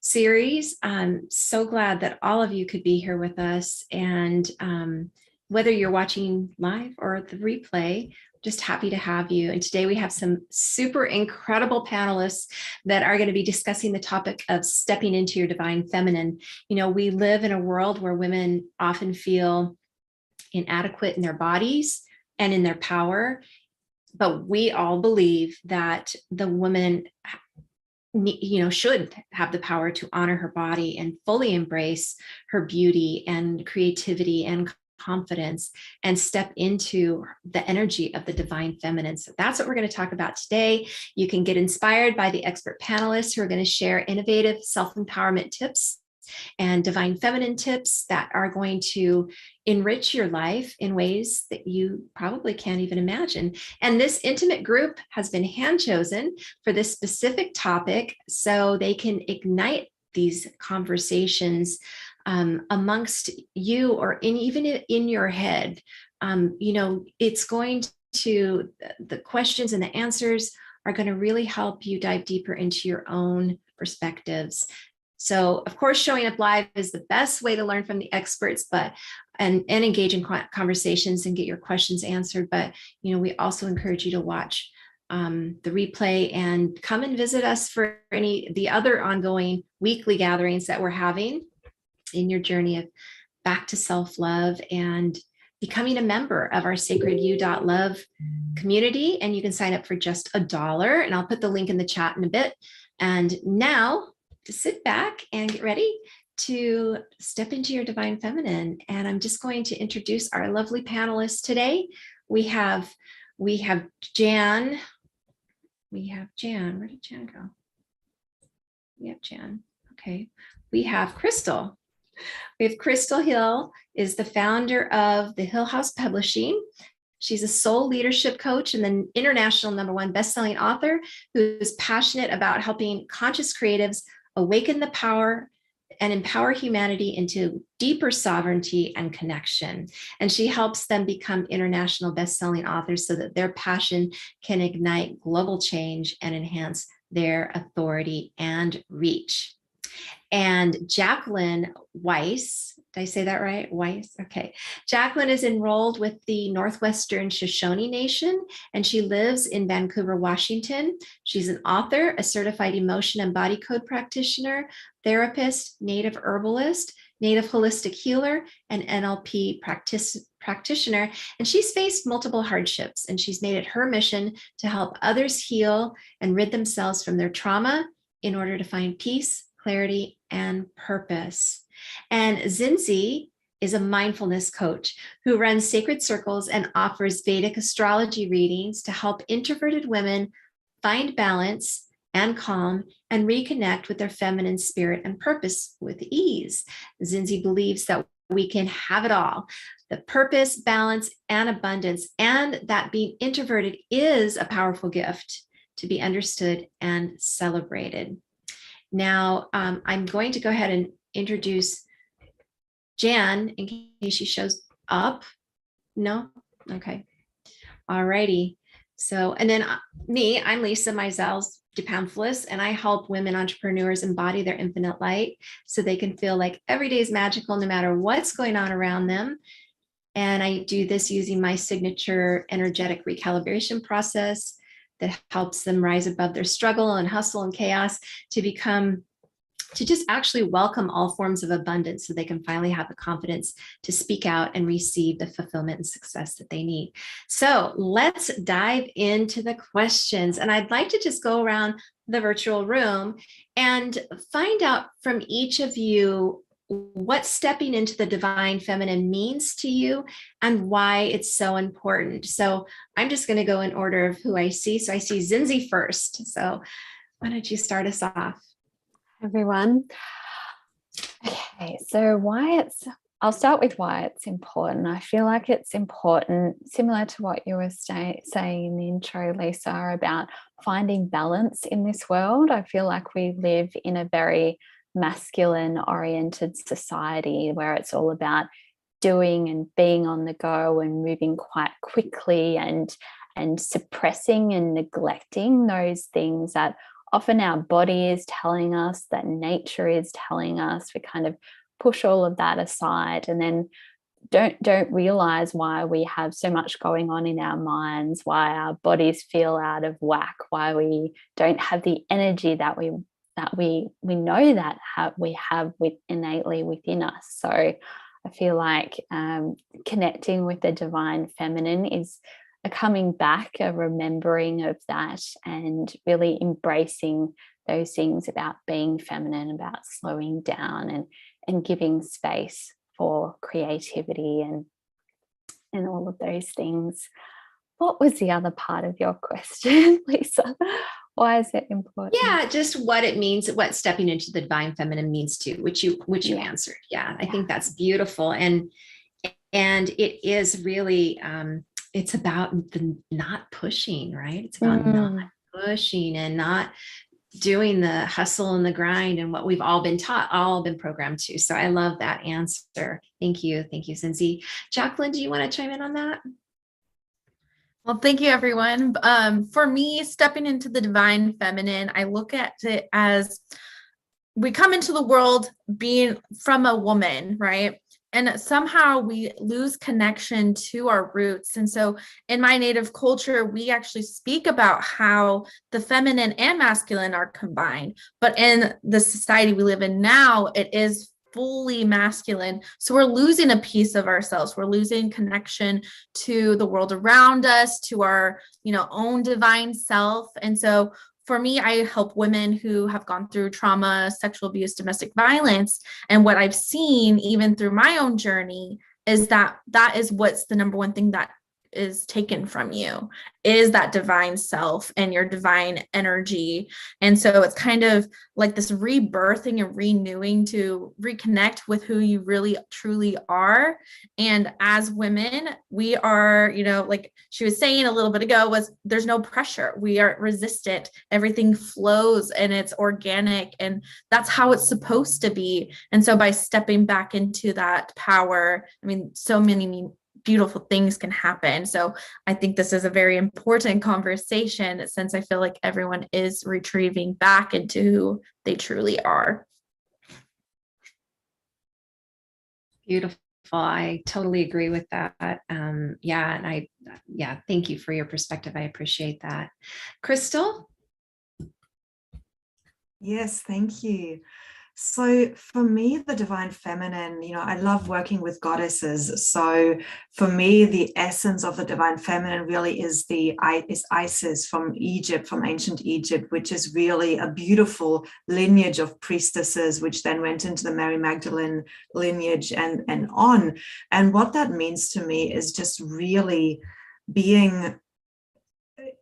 series. I'm so glad that all of you could be here with us. And whether you're watching live or the replay, just happy to have you. And today we have some super incredible panelists that are going to be discussing the topic of stepping into your divine feminine. You know, we live in a world where women often feel inadequate in their bodies and in their power, but we all believe that the woman should have the power to honor her body and fully embrace her beauty and creativity and confidence and step into the energy of the divine feminine. So that's what we're going to talk about today. You can get inspired by the expert panelists who are going to share innovative self-empowerment tips and divine feminine tips that are going to enrich your life in ways that you probably can't even imagine. And this intimate group has been hand chosen for this specific topic so they can ignite these conversations amongst you or even in your head. It's going to, the questions and the answers are going to really help you dive deeper into your own perspectives. So, of course, showing up live is the best way to learn from the experts, and engage in conversations and get your questions answered. But, we also encourage you to watch the replay and come and visit us for the other ongoing weekly gatherings that we're having in your journey of back to self-love and becoming a member of our sacredu.love community. And you can sign up for just $1. And I'll put the link in the chat in a bit. And now, to sit back and get ready to step into your divine feminine. And I'm just going to introduce our lovely panelists today. We have Jan. Where did Jan go? We have Jan. Okay. We have Crystal. Crystal Hill is the founder of the Hill House Publishing. She's a soul leadership coach and the international #1 best-selling author who is passionate about helping conscious creatives awaken the power and empower humanity into deeper sovereignty and connection. And she helps them become international best-selling authors so that their passion can ignite global change and enhance their authority and reach. And Jacqueline Weiss, did I say that right? Weiss? Okay. Jacqueline is enrolled with the Northwestern Shoshone Nation, and she lives in Vancouver, Washington. She's an author, a certified emotion and body code practitioner, therapist, native herbalist, native holistic healer, and NLP practitioner. And she's faced multiple hardships, and she's made it her mission to help others heal and rid themselves from their trauma in order to find peace, clarity, and purpose. And Zinzi is a mindfulness coach who runs sacred circles and offers Vedic astrology readings to help introverted women find balance and calm and reconnect with their feminine spirit and purpose with ease. Zinzi believes that we can have it all, the purpose, balance, and abundance, and that being introverted is a powerful gift to be understood and celebrated. Now, I'm going to go ahead and introduce Jan in case she shows up. No? Okay. All righty. So, and then I'm Lisa Mizels DePamphilis, and I help women entrepreneurs embody their infinite light so they can feel like every day is magical no matter what's going on around them. And I do this using my signature energetic recalibration process that helps them rise above their struggle and hustle and chaos to just actually welcome all forms of abundance so they can finally have the confidence to speak out and receive the fulfillment and success that they need. So let's dive into the questions. And I'd like to just go around the virtual room and find out from each of you what stepping into the divine feminine means to you and why it's so important. So I'm just going to go in order of who I see. So I see Zinzi first. So why don't you start us off? Everyone. Okay, so I'll start with why it's important. I feel like it's important, similar to what you were saying in the intro, Lisa, about finding balance in this world. I feel like we live in a very masculine oriented society where it's all about doing and being on the go and moving quite quickly and suppressing and neglecting those things that often our body is telling us, that nature is telling us. We kind of push all of that aside and then don't realize why we have so much going on in our minds, why our bodies feel out of whack, why we don't have the energy that we know that we have innately within us. So I feel like connecting with the divine feminine is a coming back, a remembering of that, and really embracing those things about being feminine, about slowing down and giving space for creativity and all of those things. What was the other part of your question, Lisa? Why is it important? Yeah, just what it means, what stepping into the divine feminine means too, which you answered. Yeah, I think that's beautiful. And it is really it's about the not pushing, right? It's about not pushing and not doing the hustle and the grind and what we've all been taught, all been programmed to. So I love that answer. Thank you, Zinzi. Jacqueline, do you want to chime in on that? Well, thank you, everyone. For me, stepping into the divine feminine, I look at it as we come into the world being from a woman, right? And somehow we lose connection to our roots. And so in my native culture, we actually speak about how the feminine and masculine are combined. But in the society we live in now, it is fully masculine. So we're losing a piece of ourselves. We're losing connection to the world around us, to our, own divine self. And so for me, I help women who have gone through trauma, sexual abuse, domestic violence. And what I've seen, even through my own journey, is that is what's the number one thing that is taken from you, is that divine self and your divine energy. And so it's kind of like this rebirthing and renewing to reconnect with who you really truly are. And as women, we are, like she was saying a little bit ago, was there's no pressure. We aren't resistant. Everything flows and it's organic, and that's how it's supposed to be. And so by stepping back into that power, so many beautiful things can happen. So I think this is a very important conversation, since I feel like everyone is retrieving back into who they truly are. Beautiful. I totally agree with that. And thank you for your perspective. I appreciate that. Crystal? Yes, thank you. So for me, the divine feminine, I love working with goddesses. So for me, the essence of the divine feminine really is Isis from Egypt, from ancient Egypt, which is really a beautiful lineage of priestesses, which then went into the Mary Magdalene lineage and on. And what that means to me is just really being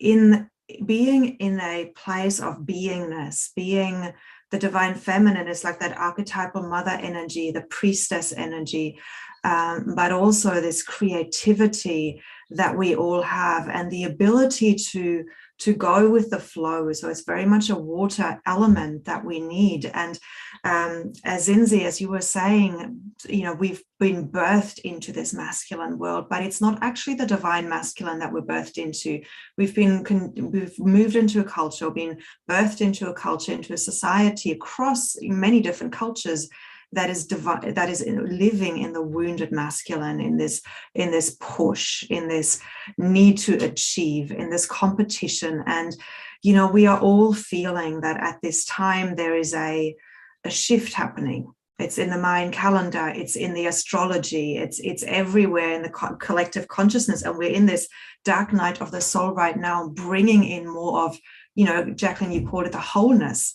in a place of beingness, being the divine feminine is like that archetypal mother energy, the priestess energy, but also this creativity that we all have and the ability to go with the flow. So it's very much a water element that we need. And as Zinzi, as you were saying, we've been birthed into this masculine world, but it's not actually the divine masculine that we're birthed into. We've moved into a culture, been birthed into a culture, into a society across many different cultures that is living in the wounded masculine, in this push, in this need to achieve, in this competition. And we are all feeling that at this time there is a shift happening. It's in the Mayan calendar, it's in the astrology, it's everywhere in the collective consciousness, and we're in this dark night of the soul right now, bringing in more of, Jacqueline, you called it the wholeness,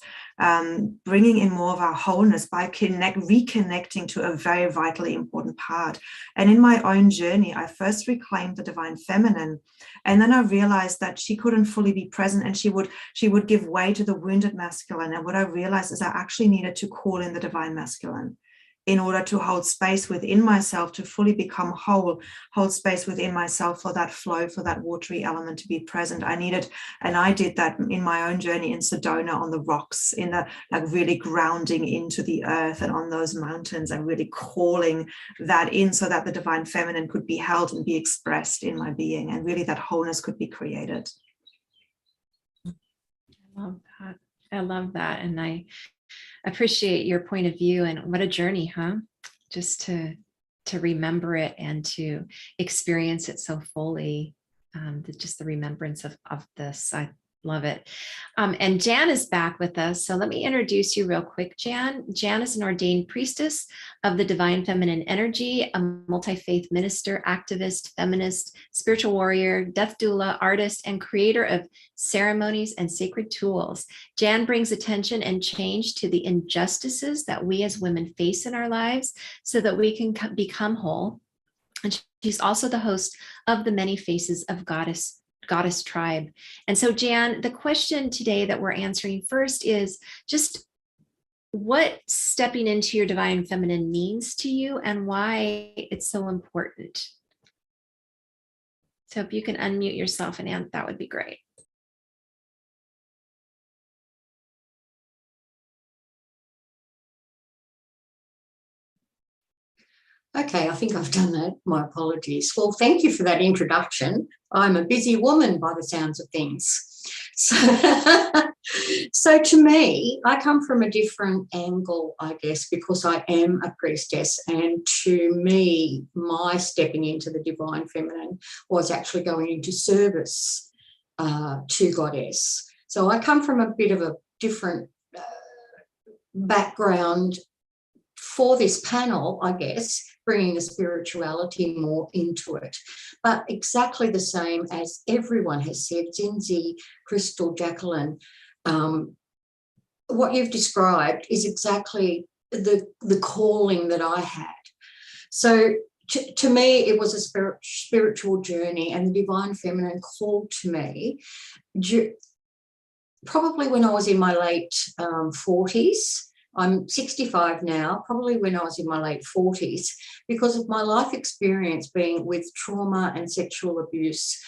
bringing in more of our wholeness by reconnecting to a very vitally important part. And in my own journey, I first reclaimed the divine feminine, and then I realized that she couldn't fully be present, and she would give way to the wounded masculine. And what I realized is I actually needed to call in the divine masculine in order to hold space within myself, to fully become whole, hold space within myself for that flow, for that watery element to be present. I did that in my own journey in Sedona on the rocks, in the really grounding into the earth and on those mountains, and really calling that in so that the divine feminine could be held and be expressed in my being, and really that wholeness could be created. I love that. I love that. And I appreciate your point of view, and what a journey, huh? Just to remember it and to experience it so fully. Just the remembrance of this. I love it. And Jan is back with us. So let me introduce you real quick, Jan. Jan is an ordained priestess of the divine feminine energy, a multi-faith minister, activist, feminist, spiritual warrior, death doula, artist, and creator of ceremonies and sacred tools. Jan brings attention and change to the injustices that we as women face in our lives so that we can become whole. And she's also the host of the Many Faces of Goddess Tribe. And so, Jan, the question today that we're answering first is just what stepping into your divine feminine means to you and why it's so important. So if you can unmute yourself and answer, that would be great. Okay, I think I've done that. My apologies. Well, thank you for that introduction. I'm a busy woman by the sounds of things. So to me, I come from a different angle, I guess, because I am a priestess. And to me, my stepping into the divine feminine was actually going into service to Goddess. So I come from a bit of a different background for this panel, I guess, bringing the spirituality more into it. But exactly the same as everyone has said, Zinzi, Crystal, Jacqueline, what you've described is exactly the calling that I had. So to me, it was a spiritual journey, and the divine feminine called to me probably when I was in my late 40s. I'm 65 now, probably when I was in my late 40s, because of my life experience being with trauma and sexual abuse.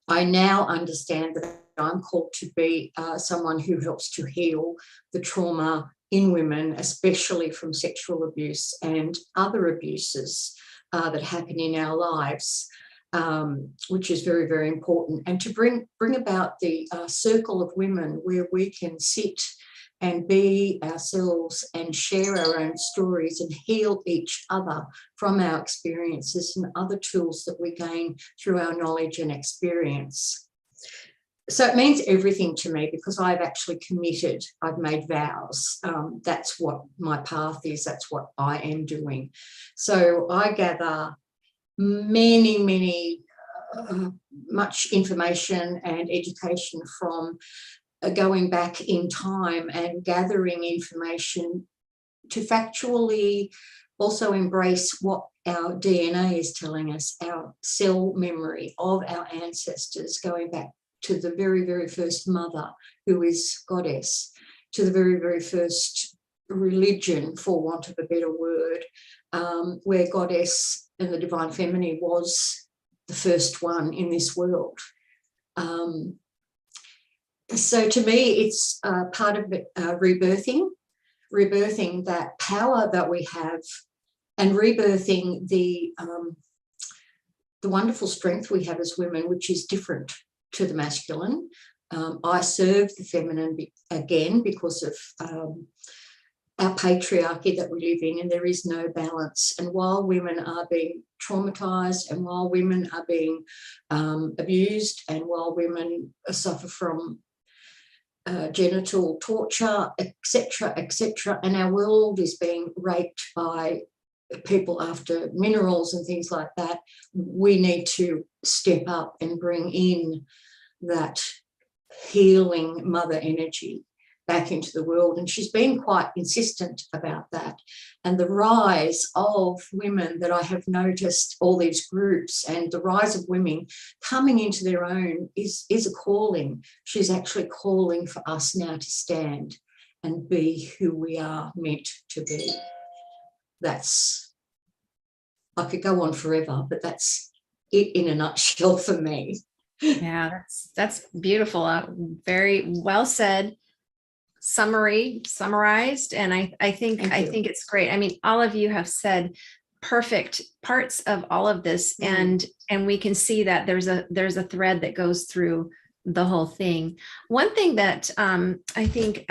I now understand that I'm called to be someone who helps to heal the trauma in women, especially from sexual abuse and other abuses that happen in our lives, which is very, very important. And to bring about the circle of women where we can sit and be ourselves and share our own stories and heal each other from our experiences and other tools that we gain through our knowledge and experience. So it means everything to me because I've actually committed, I've made vows. That's what my path is, that's what I am doing. So I gather much information and education from going back in time and gathering information to factually also embrace what our DNA is telling us, our cell memory of our ancestors, going back to the very, very first mother, who is Goddess, to the very, very first religion, for want of a better word, where Goddess and the divine feminine was the first one in this world. So to me, it's part of rebirthing that power that we have, and rebirthing the wonderful strength we have as women, which is different to the masculine. I serve the feminine again because of our patriarchy that we live in, and there is no balance. And while women are being traumatized, and while women are being abused, and while women suffer from genital torture, etc., and our world is being raped by people after minerals and things like that, we need to step up and bring in that healing mother energy back into the world. And she's been quite insistent about that. And the rise of women that I have noticed, all these groups, and the rise of women coming into their own is a calling. She's actually calling for us now to stand and be who we are meant to be. That's, I could go on forever, but that's it in a nutshell for me. Yeah, that's beautiful. Very well said. Summarized, and I think it's great. I mean, all of you have said perfect parts of all of this, and we can see that there's a thread that goes through the whole thing. One thing that I think,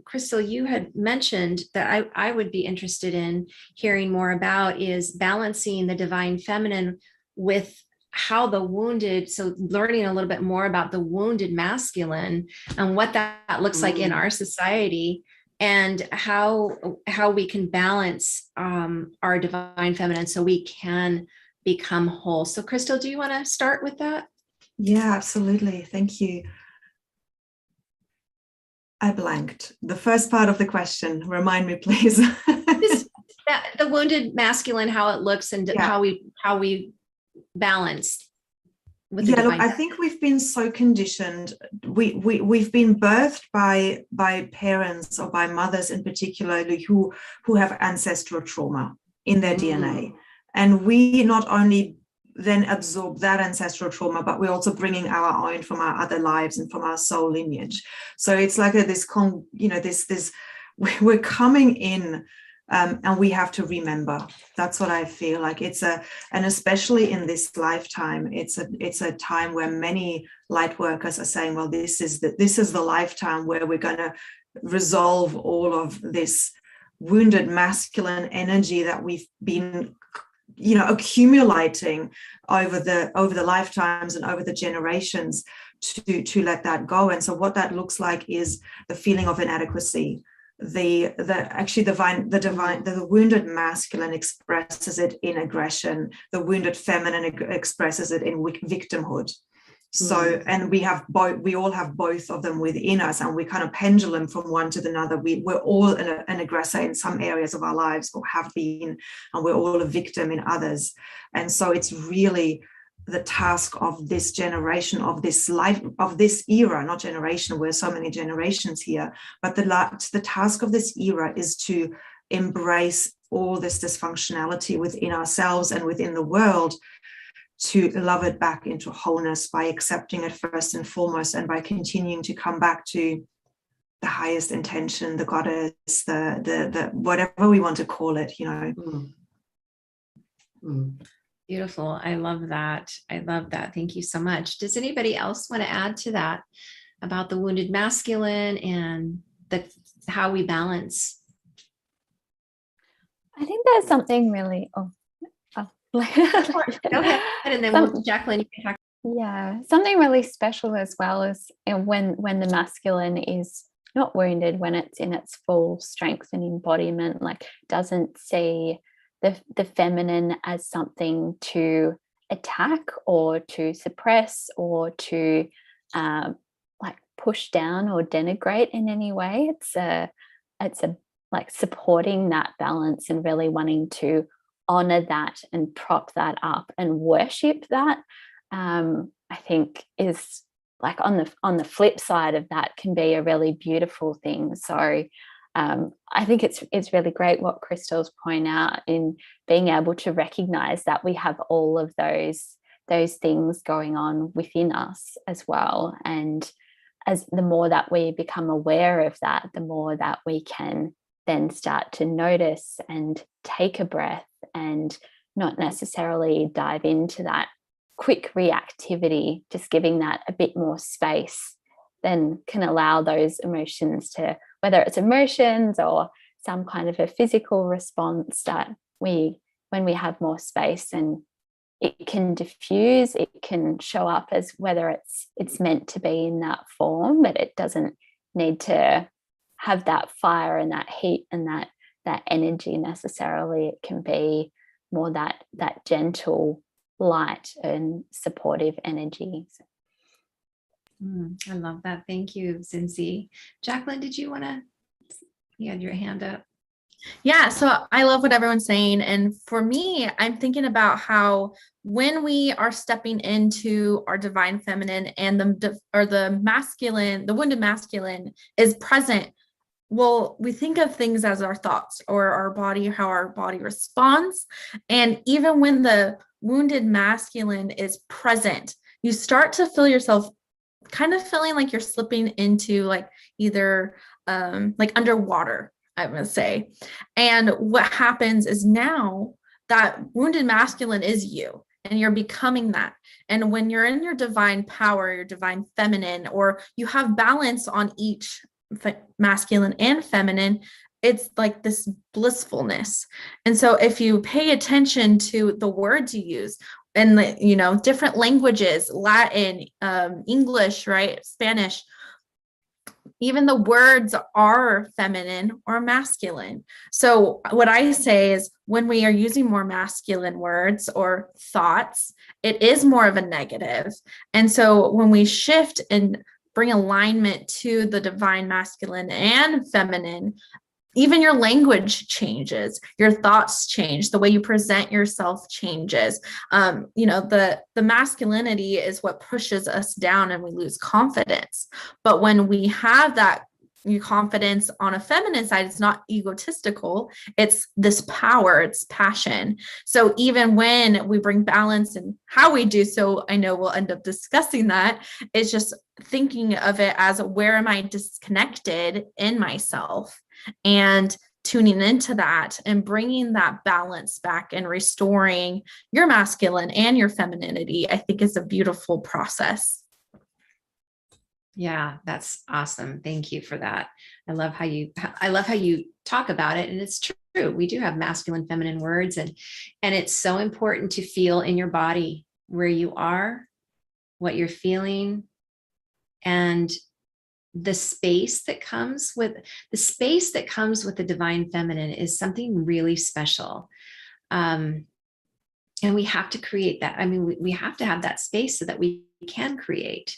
Crystal, you had mentioned that I would be interested in hearing more about is balancing the divine feminine with how the wounded, so learning a little bit more about the wounded masculine and what that looks like in our society, and how we can balance our divine feminine so we can become whole. So Crystal, do you want to start with that? Yeah, absolutely. Thank you. I blanked. The first part of the question, remind me, please. The wounded masculine, how it looks, and how we balance with the divine. Look, I think we've been so conditioned. We've been birthed by parents, or by mothers in particular, who have ancestral trauma in their DNA. And we not only then absorb that ancestral trauma, but we're also bringing our own from our other lives and from our soul lineage. So it's like we're coming in, and we have to remember. That's what I feel like. And especially in this lifetime, it's a time where many light workers are saying, well, this is the lifetime where we're going to resolve all of this wounded masculine energy that we've been accumulating over the lifetimes and over the generations, to let that go. And so what that looks like is the feeling of inadequacy. The wounded masculine expresses it in aggression. The wounded feminine expresses it in victimhood. So, and we all have both of them within us, and we kind of pendulum from one to the other. We're all an aggressor in some areas of our lives, or have been, and we're all a victim in others. And so it's really the task of this generation, of this life, of this era, not generation, we're so many generations here, but the task of this era is to embrace all this dysfunctionality within ourselves and within the world, to love it back into wholeness by accepting it first and foremost, and by continuing to come back to the highest intention, the goddess, the whatever we want to call it, Beautiful. I love that. Thank you so much. Does anybody else want to add to that about the wounded masculine and how we balance? I think there's something really Go ahead, and then Jacqueline, you can talk. Yeah, something really special as well is when the masculine is not wounded, when it's in its full strength and embodiment, like doesn't see the feminine as something to attack or to suppress or to like push down or denigrate in any way. It's a like supporting that balance and really wanting to honor that and prop that up and worship that. I think is like on the flip side of that can be a really beautiful thing. So I think it's really great what Crystal's point out in being able to recognize that we have all of those things going on within us as well. And as the more that we become aware of that, the more that we can then start to notice and take a breath and not necessarily dive into that quick reactivity, just giving that a bit more space, then can allow those emotions to, whether it's emotions or some kind of a physical response, that when we have more space, and it can diffuse, it can show up as whether it's meant to be in that form, but it doesn't need to have that fire and that heat and that energy necessarily. It can be more that gentle light and supportive energy. I love that. Thank you, Zinzi. Jacqueline, did you want to? You had your hand up. Yeah, so I love what everyone's saying. And for me, I'm thinking about how when we are stepping into our divine feminine and the masculine, the wounded masculine is present, well, we think of things as our thoughts or our body, how our body responds. And even when the wounded masculine is present, you start to feel yourself kind of feeling like you're slipping into like either like underwater, I'm going to say. And what happens is now that wounded masculine is you. and you're becoming that. And when you're in your divine power, your divine feminine, or you have balance on each masculine and feminine, it's like this blissfulness. And so if you pay attention to the words you use, and different languages, Latin, English, right, Spanish, even the words are feminine or masculine. So what I say is, when we are using more masculine words or thoughts, it is more of a negative. And so when we shift and bring alignment to the divine masculine and feminine, even your language changes, your thoughts change, the way you present yourself changes. The masculinity is what pushes us down and we lose confidence. But when we have that confidence on a feminine side, it's not egotistical, it's this power, it's passion. So even when we bring balance and how we do so, I know we'll end up discussing that, it's just thinking of it as, where am I disconnected in myself? And tuning into that and bringing that balance back and restoring your masculine and your femininity, I think, is a beautiful process. Yeah, that's awesome. Thank you for that. I love how you talk about it. And it's true. We do have masculine, feminine words, and it's so important to feel in your body where you are, what you're feeling, and the space that comes with the divine feminine is something really special. And we have to create that. I mean, we have to have that space so that we can create.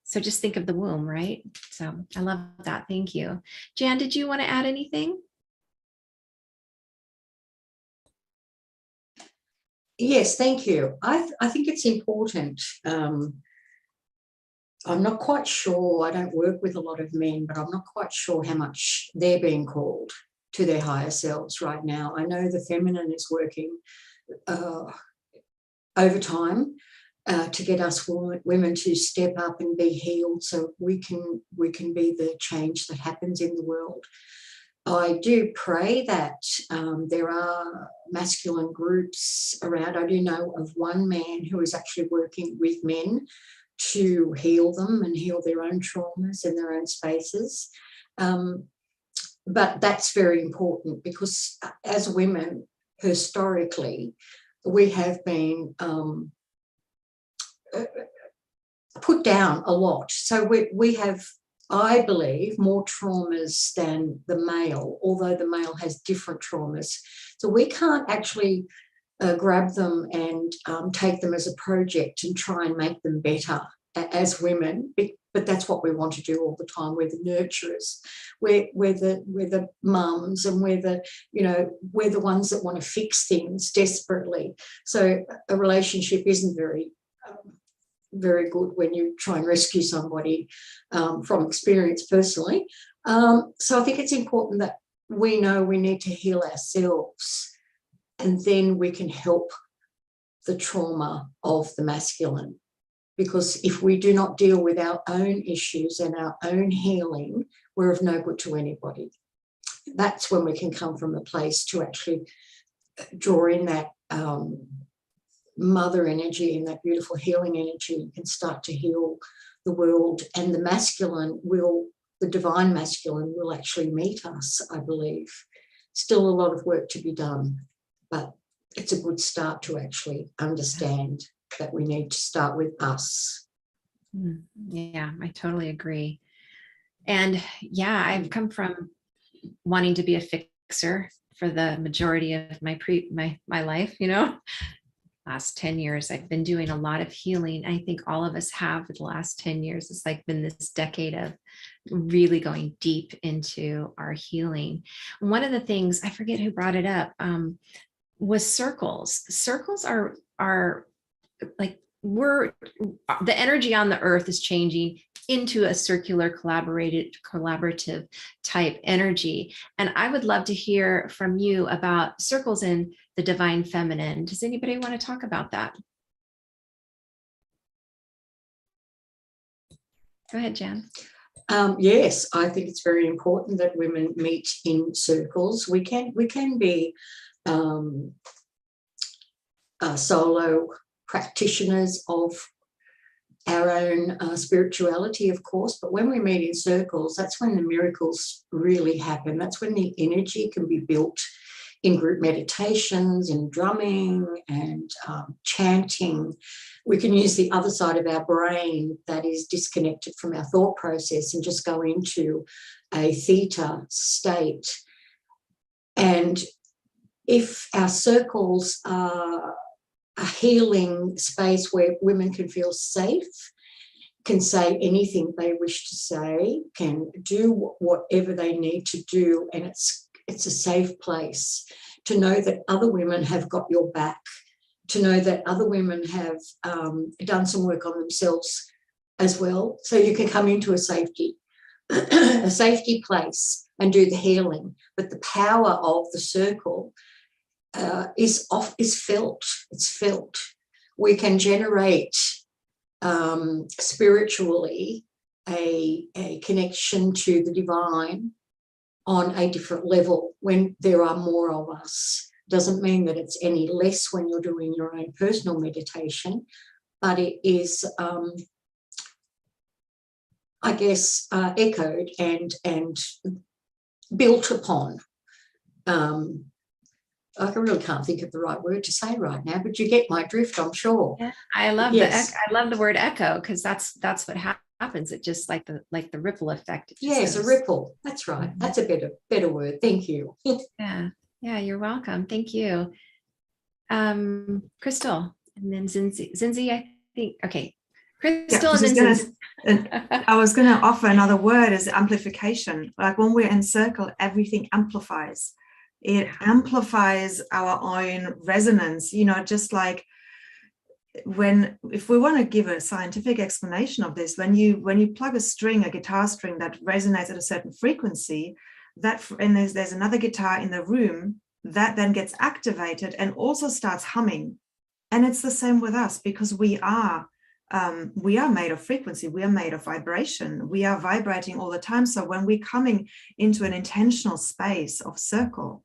So just think of the womb, right? So I love that. Thank you. Jan, did you want to add anything? Yes, thank you. I think it's important. I'm not quite sure, I don't work with a lot of men, but I'm not quite sure how much they're being called to their higher selves right now. I know the feminine is working overtime to get us women to step up and be healed, so we can be the change that happens in the world. I do pray that there are masculine groups around. I do know of one man who is actually working with men to heal them and heal their own traumas in their own spaces. But that's very important, because as women, historically, we have been put down a lot. So we have, I believe, more traumas than the male, although the male has different traumas. So we can't actually grab them and take them as a project and try and make them better as women, but that's what we want to do all the time. We're the nurturers, we're the mums, and we're the ones that want to fix things desperately. So a relationship isn't very good when you try and rescue somebody, from experience personally. So I think it's important that we know we need to heal ourselves, and then we can help the trauma of the masculine. Because if we do not deal with our own issues and our own healing, we're of no good to anybody. That's when we can come from a place to actually draw in that mother energy and that beautiful healing energy, and can start to heal the world. And the masculine the divine masculine will actually meet us, I believe. Still a lot of work to be done, but it's a good start to actually understand that we need to start with us. Yeah, I totally agree. And yeah, I've come from wanting to be a fixer for the majority of my life, last 10 years. I've been doing a lot of healing. I think all of us have for the last 10 years. It's like been this decade of really going deep into our healing. One of the things, I forget who brought it up, was circles. Circles are like, the energy on the earth is changing into a circular collaborative type energy. And I would love to hear from you about circles in the divine feminine. Does anybody want to talk about that? Go ahead, Jan. Yes, I think it's very important that women meet in circles. We can be solo practitioners of our own spirituality, of course, but when we meet in circles, that's when the miracles really happen. That's when the energy can be built in group meditations and drumming and chanting. We can use the other side of our brain that is disconnected from our thought process and just go into a theta state. And if our circles are a healing space where women can feel safe, can say anything they wish to say, can do whatever they need to do, and it's a safe place to know that other women have got your back, to know that other women have done some work on themselves as well. So you can come into a safety place and do the healing. But the power of the circle is felt. It's felt. We can generate spiritually a connection to the divine on a different level when there are more of us. Doesn't mean that it's any less when you're doing your own personal meditation, but it is, I guess, echoed and built upon. I really can't think of the right word to say right now, but you get my drift, I'm sure. Yeah, I love I love the word echo, because that's what happens. It just like the ripple effect. Yes, a ripple. That's right. Mm-hmm. That's a better word. Thank you. Yeah, you're welcome. Thank you. Crystal, and then Zinzi, I think. Okay. Crystal, and then Zinzi. I was going to offer another word as amplification. Like when we're in circle, everything amplifies. It amplifies our own resonance, just like if we want to give a scientific explanation of this, when you plug a guitar string that resonates at a certain frequency, and there's another guitar in the room that then gets activated and also starts humming. And it's the same with us, because we are made of frequency, we are made of vibration, we are vibrating all the time. So when we're coming into an intentional space of circle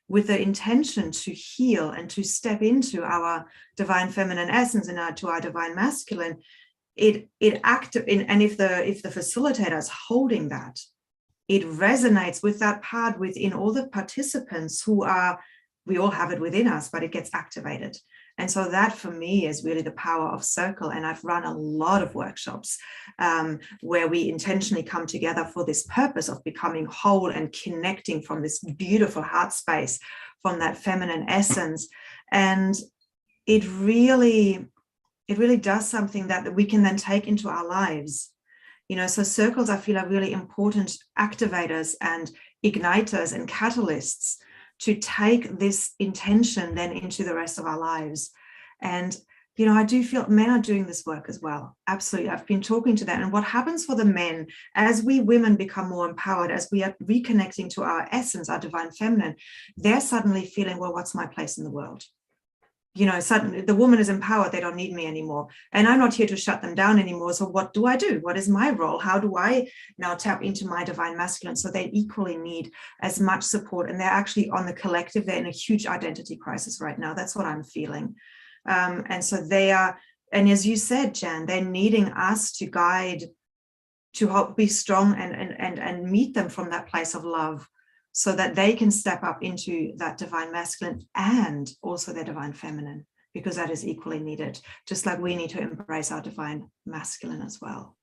with the intention to heal and to step into our divine feminine essence and to our divine masculine, and if the facilitator is holding that, it resonates with that part within all the participants we all have it within us, but it gets activated. And so that for me is really the power of circle. And I've run a lot of workshops where we intentionally come together for this purpose of becoming whole and connecting from this beautiful heart space, from that feminine essence. And it really does something that we can then take into our lives. So circles, I feel, are really important activators and igniters and catalysts to take this intention then into the rest of our lives. And, I do feel men are doing this work as well. Absolutely. I've been talking to them. And what happens for the men, as we women become more empowered, as we are reconnecting to our essence, our divine feminine, they're suddenly feeling, well, what's my place in the world? Suddenly the woman is empowered, they don't need me anymore. And I'm not here to shut them down anymore. So what do I do? What is my role? How do I now tap into my divine masculine? So they equally need as much support. And they're actually on the collective, they're in a huge identity crisis right now. That's what I'm feeling. And so they are, and as you said, Jan, they're needing us to guide, to help be strong and meet them from that place of love, so that they can step up into that divine masculine and also their divine feminine, because that is equally needed, just like we need to embrace our divine masculine as well.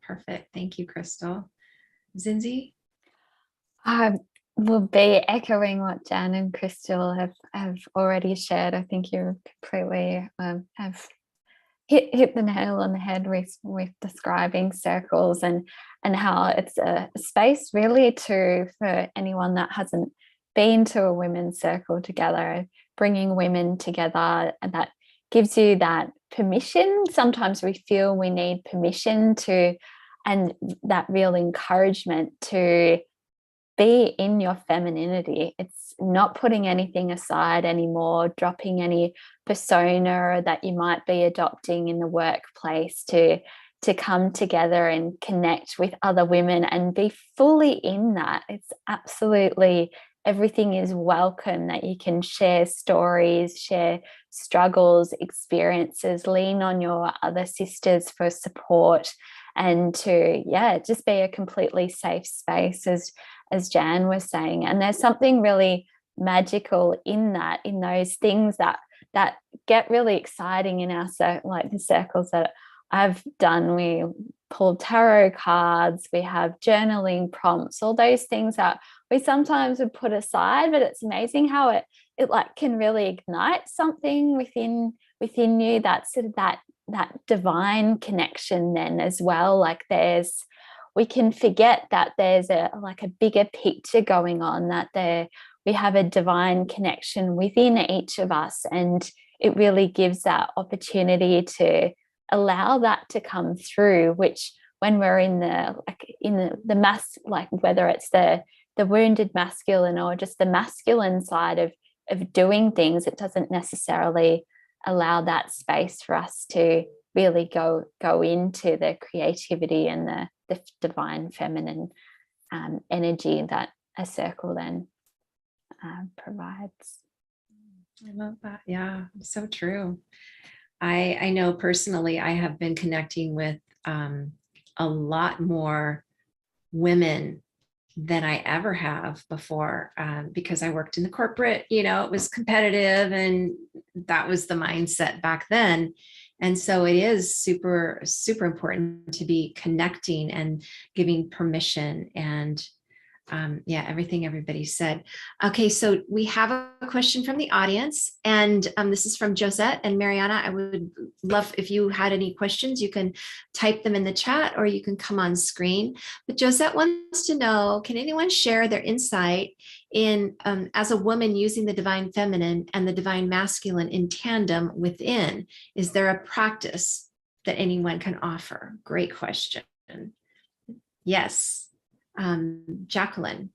Perfect. Thank you, Crystal. Zinzi? I will be echoing what Jan and Crystal have already shared. I think you completely have hit the nail on the head with describing circles and how it's a space really for anyone that hasn't been to a women's circle together, bringing women together, and that gives you that permission. Sometimes we feel we need permission and that real encouragement to be in your femininity. It's not putting anything aside anymore, dropping any persona that you might be adopting in the workplace to come together and connect with other women and be fully in that. It's absolutely everything is welcome, that you can share stories, share struggles, experiences, lean on your other sisters for support, and to, yeah, just be a completely safe space, as Jan was saying. And there's something really magical in that, in those things that get really exciting in our like the circles that I've done. We pull tarot cards, we have journaling prompts, all those things that we sometimes would put aside, but it's amazing how it like can really ignite something within you, that sort of that divine connection then as well. Like we can forget that there's a bigger picture going on, that we have a divine connection within each of us, and it really gives that opportunity to allow that to come through, which when we're in the mass, like whether it's the wounded masculine or just the masculine side of doing things, it doesn't necessarily allow that space for us to really go into the creativity and the divine feminine energy that a circle then provides. I love that. Yeah, so true. I know personally, I have been connecting with a lot more women than I ever have before, because I worked in the corporate, it was competitive, and that was the mindset back then. And so it is super, super important to be connecting and giving permission, and everything everybody said. Okay, so we have a question from the audience, and this is from Josette and Mariana. I would love if you had any questions, you can type them in the chat or you can come on screen. But Josette wants to know, can anyone share their insight in as a woman using the divine feminine and the divine masculine in tandem within? Is there a practice that anyone can offer? Great question. Yes. Jacqueline.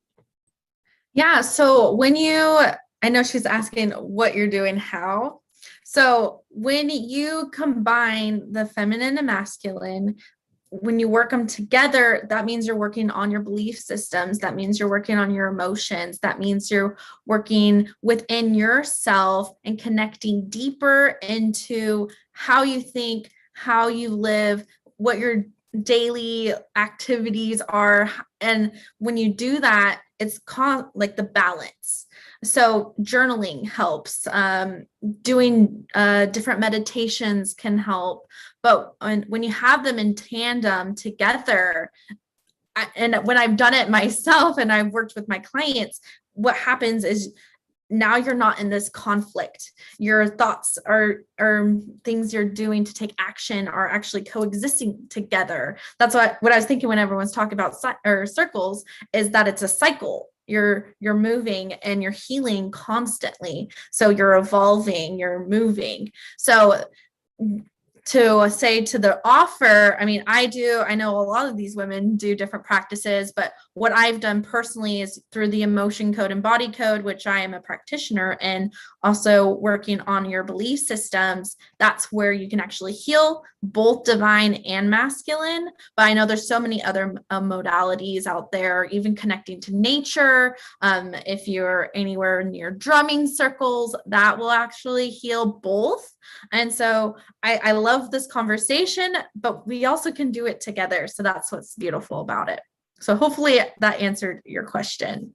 Yeah, so I know she's asking what you're doing, how. So when you combine the feminine and masculine, when you work them together, that means you're working on your belief systems. That means you're working on your emotions. That means you're working within yourself and connecting deeper into how you think, how you live, what your daily activities are. And when you do that, it's like the balance. So journaling helps, doing different meditations can help. But when you have them in tandem together, and when I've done it myself and I've worked with my clients, what happens is now you're not in this conflict. Your thoughts are things you're doing to take action are actually coexisting together. That's what I was thinking when everyone's talking about circles, is that it's a cycle. You're moving and you're healing constantly. So you're evolving, you're moving. So to say to the offer, I mean, I know a lot of these women do different practices, but what I've done personally is through the emotion code and body code, which I am a practitioner, and also working on your belief systems. That's where you can actually heal both divine and masculine. But I know there's so many other modalities out there, even connecting to nature. If you're anywhere near drumming circles, that will actually heal both. And so I love this conversation, but we also can do it together. So that's what's beautiful about it. So hopefully that answered your question.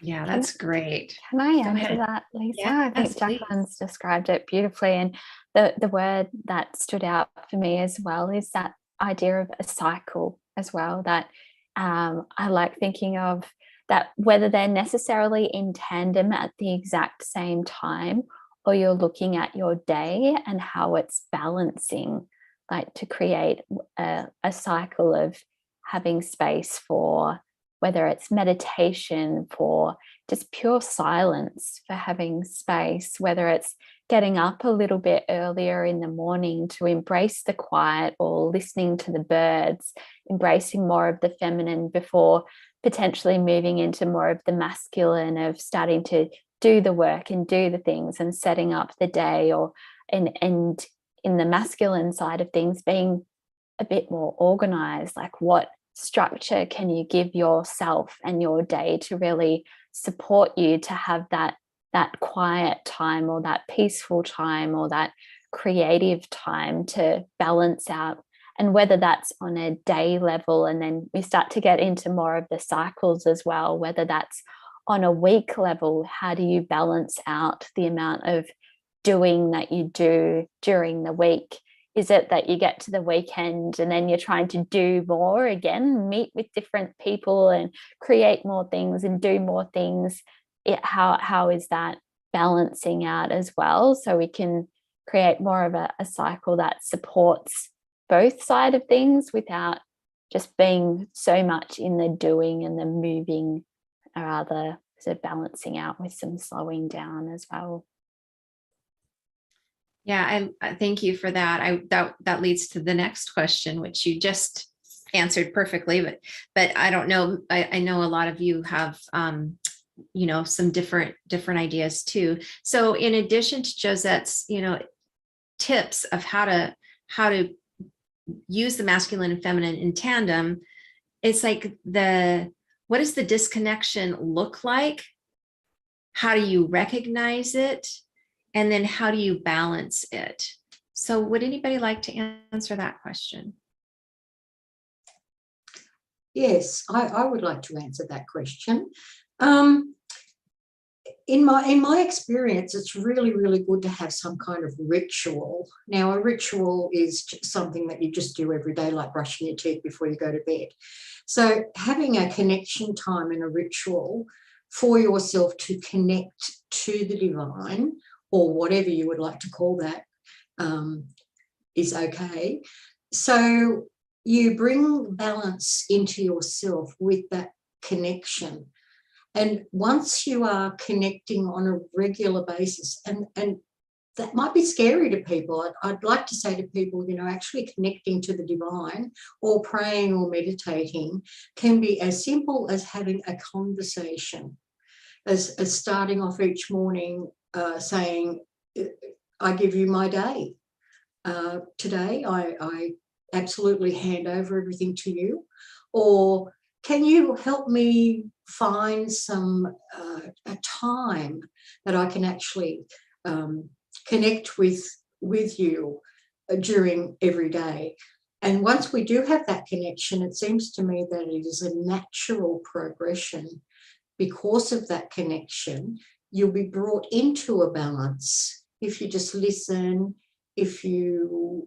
Yeah, that's great. Can I answer that, Lisa? Yes, I think Jacqueline's described it beautifully. And the word that stood out for me as well is that idea of a cycle as well, that I like thinking of, that whether they're necessarily in tandem at the exact same time, or you're looking at your day and how it's balancing, like to create a cycle of having space for, whether it's meditation, for just pure silence, for having space, whether it's getting up a little bit earlier in the morning to embrace the quiet, or listening to the birds, embracing more of the feminine before potentially moving into more of the masculine, of starting to do the work and do the things and setting up the day, or and in the masculine side of things, being a bit more organized, like what structure can you give yourself and your day to really support you to have that quiet time, or that peaceful time, or that creative time to balance out. And whether that's on a day level, and then we start to get into more of the cycles as well, whether that's on a week level, how do you balance out the amount of doing that you do during the week? Is it that you get to the weekend and then you're trying to do more again, meet with different people and create more things and do more things? How is that balancing out as well, so we can create more of a cycle that supports both sides of things without just being so much in the doing and the moving, rather sort of balancing out with some slowing down as well? Yeah, I thank you for that. That leads to the next question, which you just answered perfectly, but I don't know. I know a lot of you have some different ideas too. So in addition to Josette's tips of how to use the masculine and feminine in tandem, it's like what does the disconnection look like? How do you recognize it? And then how do you balance it? So would anybody like to answer that question? Yes, I would like to answer that question. In my experience, it's really, really good to have some kind of ritual. Now, a ritual is something that you just do every day, like brushing your teeth before you go to bed. So having a connection time and a ritual for yourself to connect to the divine, or whatever you would like to call that, is okay. So you bring balance into yourself with that connection. And once you are connecting on a regular basis, and that might be scary to people, I'd like to say to people, actually connecting to the divine or praying or meditating can be as simple as having a conversation, as starting off each morning saying, I give you my day. Today, I absolutely hand over everything to you. Or can you help me find a time that I can actually connect with you during every day? And once we do have that connection, it seems to me that it is a natural progression. Because of that connection, you'll be brought into a balance if you just listen, if you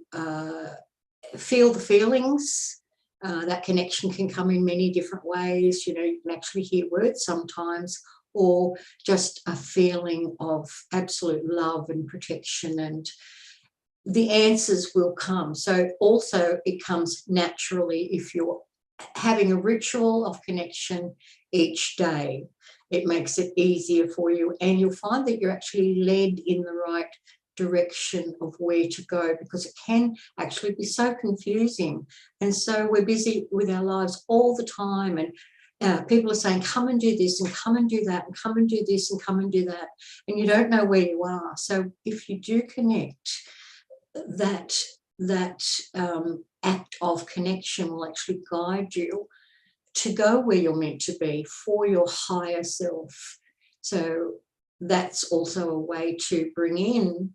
feel the feelings. That connection can come in many different ways. You can actually hear words sometimes, or just a feeling of absolute love and protection, and the answers will come. So also it comes naturally if you're having a ritual of connection each day. It makes it easier for you, and you'll find that you're actually led in the right direction of where to go, because it can actually be so confusing. And so we're busy with our lives all the time, and people are saying, come and do this and come and do that and come and do this and come and do that, and you don't know where you are. So if you do connect, that act of connection will actually guide you to go where you're meant to be for your higher self. So that's also a way to bring in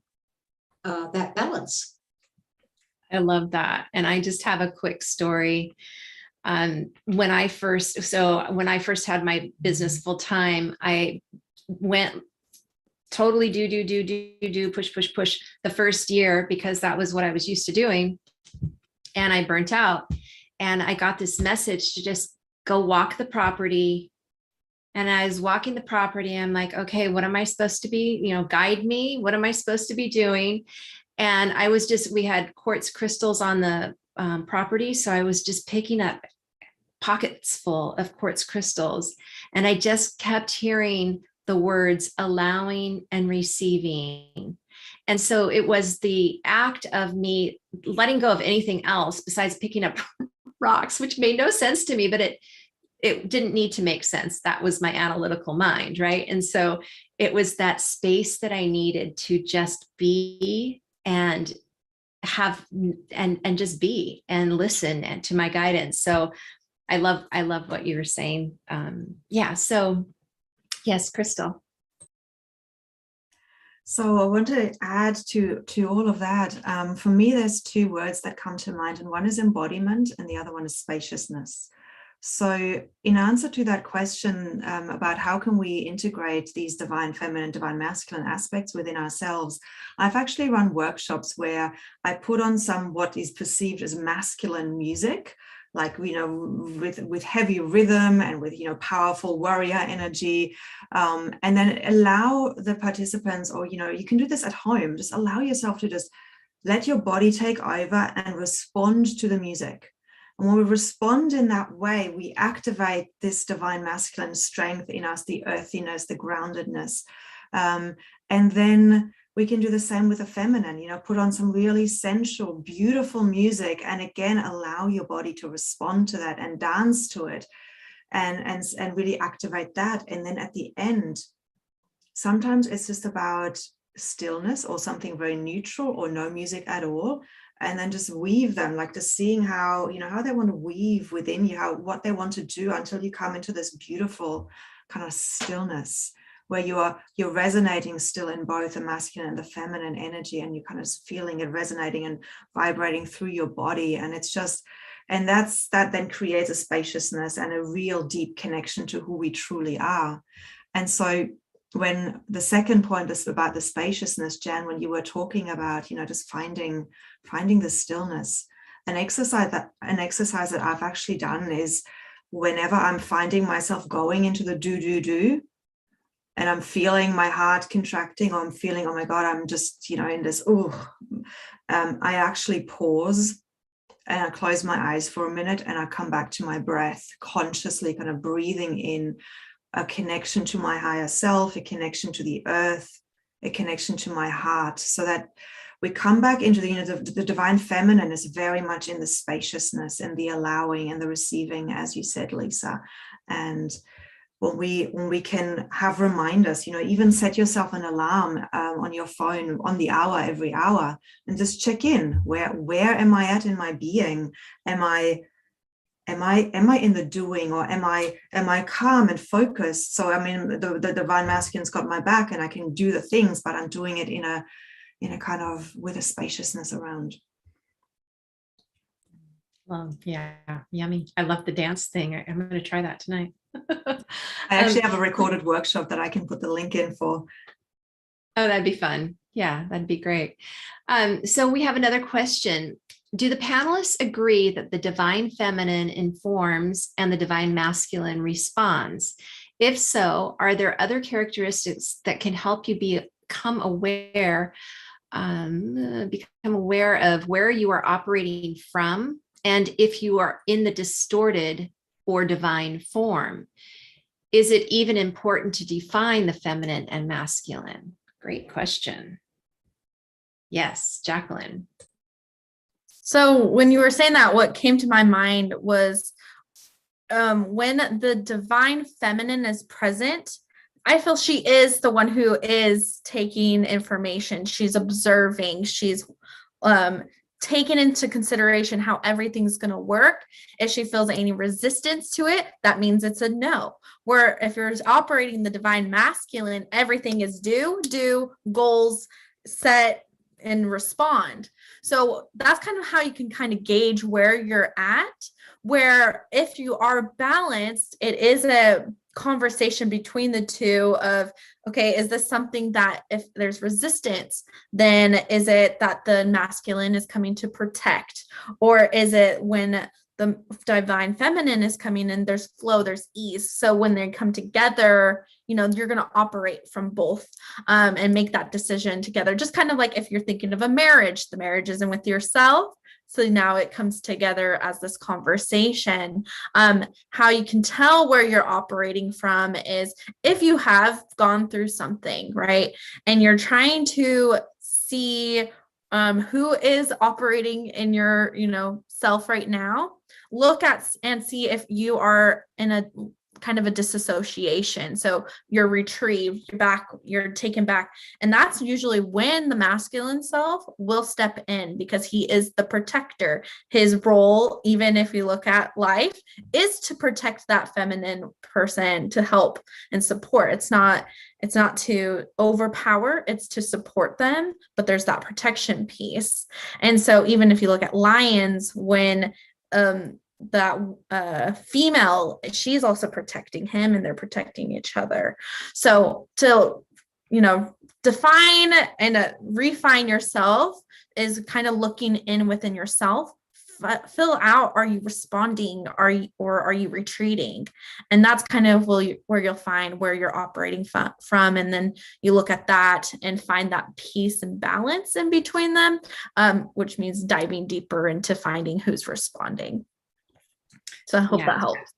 that balance. I love that. And I just have a quick story. When I first had my business full time, I went totally do, push the first year, because that was what I was used to doing. And I burnt out, and I got this message to just go walk the property. And I was walking the property. I'm like, okay, what am I supposed to be? Guide me. What am I supposed to be doing? And we had quartz crystals on the property. So I was just picking up pockets full of quartz crystals. And I just kept hearing the words allowing and receiving. And so it was the act of me letting go of anything else besides picking up rocks, which made no sense to me, but it didn't need to make sense. That was my analytical mind, right? And so it was that space that I needed to just be and have and just be and listen and to my guidance. So I love what you were saying. Yeah. So Yes, Crystal. So I want to add to all of that. For me, there's two words that come to mind, and one is embodiment and the other one is spaciousness. So in answer to that question about how can we integrate these divine feminine, divine masculine aspects within ourselves, I've actually run workshops where I put on some what is perceived as masculine music, like, you know, with heavy rhythm and with, you know, powerful warrior energy, and then allow the participants, or, you know, you can do this at home, just allow yourself to just let your body take over and respond to the music. And when we respond in that way, we activate this divine masculine strength in us, the earthiness, the groundedness. And then we can do the same with the feminine, you know, put on some really sensual, beautiful music, and again, allow your body to respond to that and dance to it and really activate that. And then at the end, sometimes it's just about stillness or something very neutral or no music at all. And then just weave them, like just seeing how, you know, how they want to weave within you, what they want to do until you come into this beautiful kind of stillness where you're resonating still in both the masculine and the feminine energy, and you're kind of feeling it resonating and vibrating through your body. And it's just, and that then creates a spaciousness and a real deep connection to who we truly are. And so when the second point is about the spaciousness, Jan, when you were talking about, you know, just finding the stillness, an exercise that I've actually done is whenever I'm finding myself going into the do, and I'm feeling my heart contracting, or I'm feeling, oh my God, I'm just, you know, in this, I actually pause and I close my eyes for a minute and I come back to my breath, consciously kind of breathing in a connection to my higher self, a connection to the earth, a connection to my heart, so that we come back into the, you know, the divine feminine is very much in the spaciousness and the allowing and the receiving, as you said, Lisa. And when we can have reminders, you know, even set yourself an alarm on your phone on the hour, every hour, and just check in. Where am I at in my being? Am I in the doing, or am I calm and focused? So I mean, the divine masculine's got my back, and I can do the things, but I'm doing it in a kind of with a spaciousness around. Well, yeah, yummy. I love the dance thing. I'm going to try that tonight. I actually have a recorded workshop that I can put the link in for. Oh, that'd be fun. Yeah, that'd be great. So we have another question. Do the panelists agree that the divine feminine informs and the divine masculine responds? If so, are there other characteristics that can help you become aware of where you are operating from, and if you are in the distorted or divine form? Is it even important to define the feminine and masculine? Great question. Yes, Jacqueline. So when you were saying that, what came to my mind was when the divine feminine is present, I feel she is the one who is taking information. She's observing. She's taking into consideration how everything's going to work. If she feels any resistance to it, that means it's a no. Where if you're operating the divine masculine, everything is do, goals, set, and respond. So that's kind of how you can kind of gauge where you're at, where if you are balanced, it is a conversation between the two of, okay, is this something that if there's resistance, then is it that the masculine is coming to protect? Or is it when the divine feminine is coming in, there's flow, there's ease. So when they come together, you know, you're going to operate from both and make that decision together. Just kind of like if you're thinking of a marriage, the marriage isn't with yourself. So now it comes together as this conversation. How you can tell where you're operating from is if you have gone through something, right? And you're trying to see who is operating in your, you know, self right now. Look at and see if you are in a kind of a disassociation. So you're retrieved, you're back, you're taken back. And that's usually when the masculine self will step in, because he is the protector. His role, even if you look at life, is to protect that feminine person, to help and support. It's not to overpower, it's to support them, but there's that protection piece. And so even if you look at lions, when that female, she's also protecting him, and they're protecting each other. So to, define and refine yourself is kind of looking in within yourself. Fill out, are you responding, are you retreating? And that's kind of where you'll find where you're operating from, and then you look at that and find that peace and balance in between them, which means diving deeper into finding who's responding. So I hope that helps.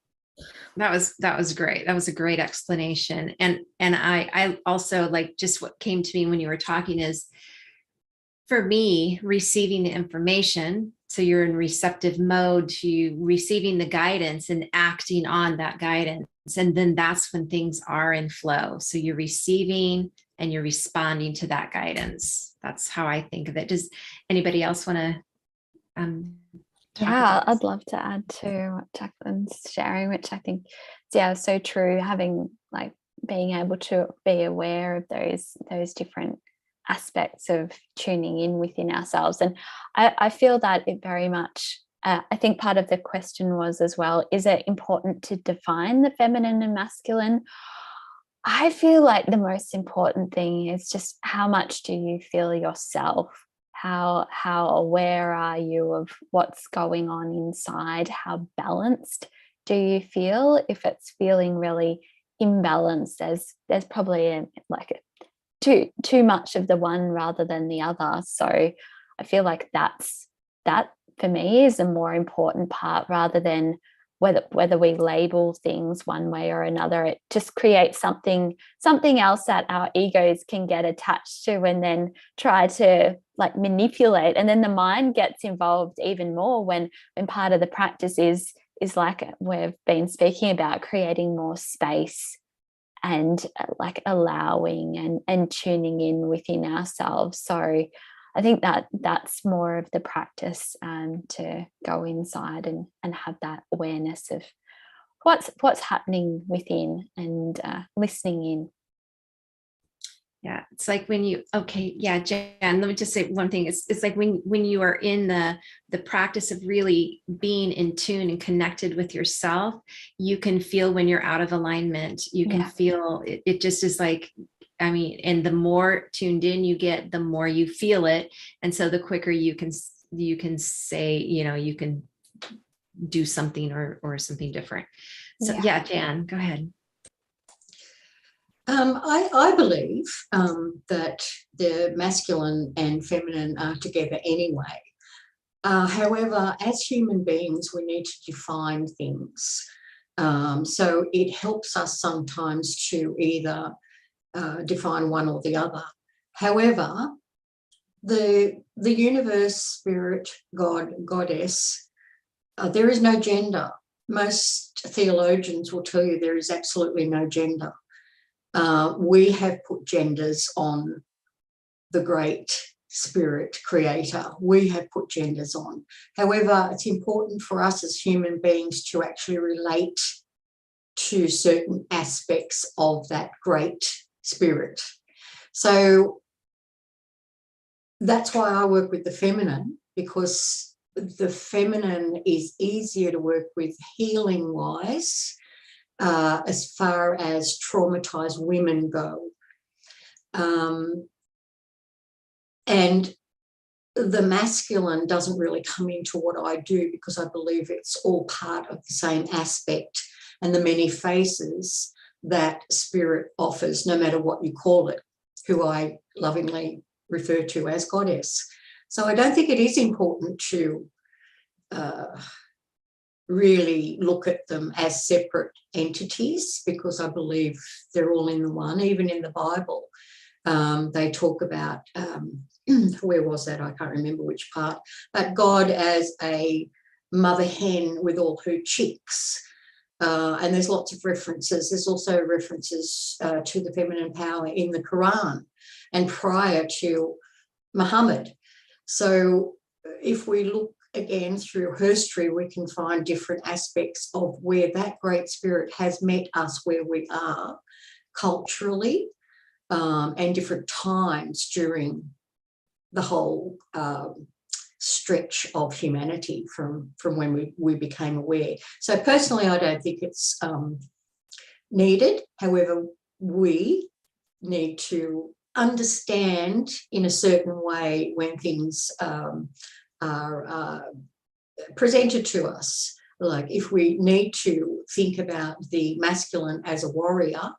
That was great. That was a great explanation. And I also, like, just what came to me when you were talking is, for me, receiving the information. So you're in receptive mode to receiving the guidance and acting on that guidance. And then that's when things are in flow. So you're receiving and you're responding to that guidance. That's how I think of it. Does anybody else want to Yeah, I'd love to add to what Jacqueline's sharing, which I think is so true. Having, like, being able to be aware of those different aspects of tuning in within ourselves. And I feel that it very much, I think part of the question was as well, is it important to define the feminine and masculine? I feel like the most important thing is just, how much do you feel yourself? How aware are you of what's going on inside? How balanced do you feel? If it's feeling really imbalanced, there's probably too much of the one rather than the other. So I feel like that for me is a more important part, rather than whether we label things one way or another. It just creates something else that our egos can get attached to, and then try to, like, manipulate. And then the mind gets involved even more when part of the practice is like we've been speaking about, creating more space and like allowing and tuning in within ourselves. So I think that's more of the practice, to go inside and have that awareness of what's happening within, and listening in. Yeah, it's like when you, Jan, let me just say one thing. It's like when you are in the practice of really being in tune and connected with yourself, you can feel when you're out of alignment. You can feel it just is like, and the more tuned in you get, the more you feel it. And so the quicker you can say, you can do something or something different. So Jan, go ahead. I believe that the masculine and feminine are together anyway. However, as human beings, we need to define things. So it helps us sometimes to either define one or the other. However, the universe, spirit, God, goddess, there is no gender. Most theologians will tell you there is absolutely no gender. We have put genders on the great spirit creator. We have put genders on. However, it's important for us as human beings to actually relate to certain aspects of that great spirit. So that's why I work with the feminine, because the feminine is easier to work with healing-wise, as far as traumatized women go. And the masculine doesn't really come into what I do, because I believe it's all part of the same aspect and the many faces that spirit offers, no matter what you call it, who I lovingly refer to as goddess. So I don't think it is important to really look at them as separate entities, because I believe they're all in the one. Even in the Bible, they talk about, where was that? I can't remember which part, but God as a mother hen with all her chicks. And there's lots of references. There's also references to the feminine power in the Quran and prior to Muhammad. So if we look again through history, we can find different aspects of where that great spirit has met us where we are culturally, and different times during the whole stretch of humanity from when we became aware. So personally, I don't think it's needed. However, we need to understand in a certain way when things are presented to us. Like if we need to think about the masculine as a warrior